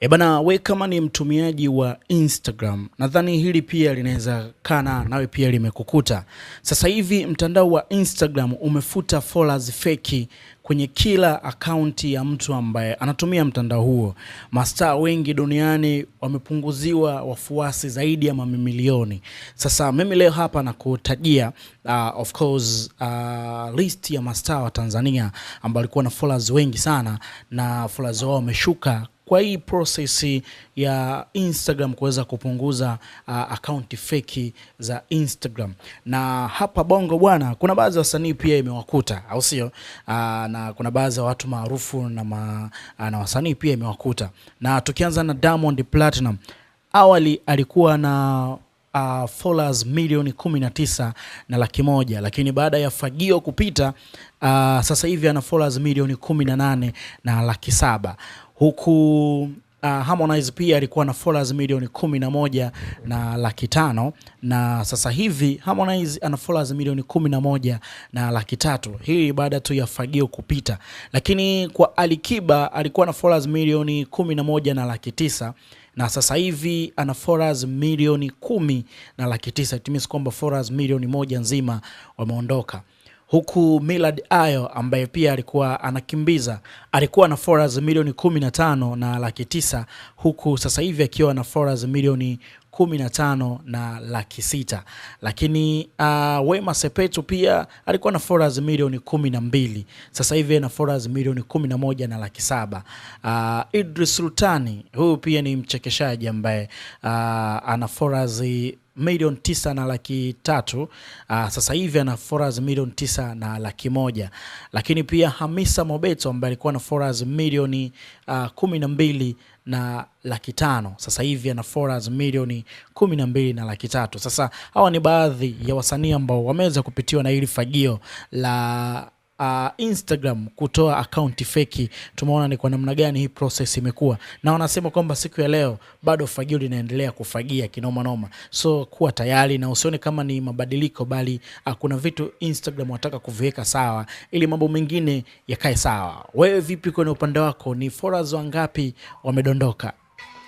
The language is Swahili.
Bana, we kama ni mtumiaji wa Instagram, nadhani hili pia linaweza kana nawe pia limekukuta. Sasa hivi mtandao wa Instagram umefuta followers fake kwenye kila akaunti ya mtu ambaye anatumia mtandao huo. Mastaa wengi duniani wamepunguziwa wafuasi zaidi ya mamilioni. Sasa mimi leo hapa nakutajia of course list ya mastaa wa Tanzania ambao walikuwa na followers wengi sana na followers wao wameshuka kwa hii process ya Instagram kuweza kupunguza akaunti fake za Instagram. Na hapa Bongo bwana, kuna baadhi ya wasanii pia imewakuta, au sio? Na kuna baadhi ya watu maarufu na wasanii pia imewakuta. Na tukianza na Diamond Platinum, awali alikuwa na followers milioni 19.1, lakini baada ya fagio kupita sasa hivi ana followers milioni 18.7. Huku Harmonize pia alikuwa na followers milioni 11.5, na sasa hivi Harmonize ana followers milioni 11.3. Hii baada tu ya fagio kupita. Lakini kwa Alikiba alikuwa na followers milioni 11.9 na sasa hivi ana followers milioni 10.9. It means kwamba followers milioni 1 nzima wameondoka. Huku Millard Ayo ambaye pia alikuwa anakimbiza alikuwa na followers milioni 15.9, huku sasa hivi akiwa na followers milioni 15.6. Lakini Wema Sepetu pia alikuwa na followers milioni 12, sasa hivi ana followers milioni 11.7. Idris Sultani, huyu pia ni mchekeshaji ambaye ana followers milioni 9.3, sasa hivi ana followers milioni 9.1. Lakini pia Hamisa Mobeto ambaye alikuwa na followers milioni 12.5, sasa hivi ana followers milioni 12.3. Sasa hawa ni baadhi ya wasanii ambao wameweza kupitiwa na hili fagio la Instagram kutoa akaunti feki. Tumeona ni kwa namna gani hii process imekuwa, na wanasema kwamba siku ya leo bado fagio linaendelea kufagia kinoma noma. So kuwa tayari na usione kama ni mabadiliko, bali kuna vitu Instagram wataka kuviweka sawa ili mambo mengine yakae sawa. Wewe vipi kwenye upande wako? Ni followers wangapi wamedondoka?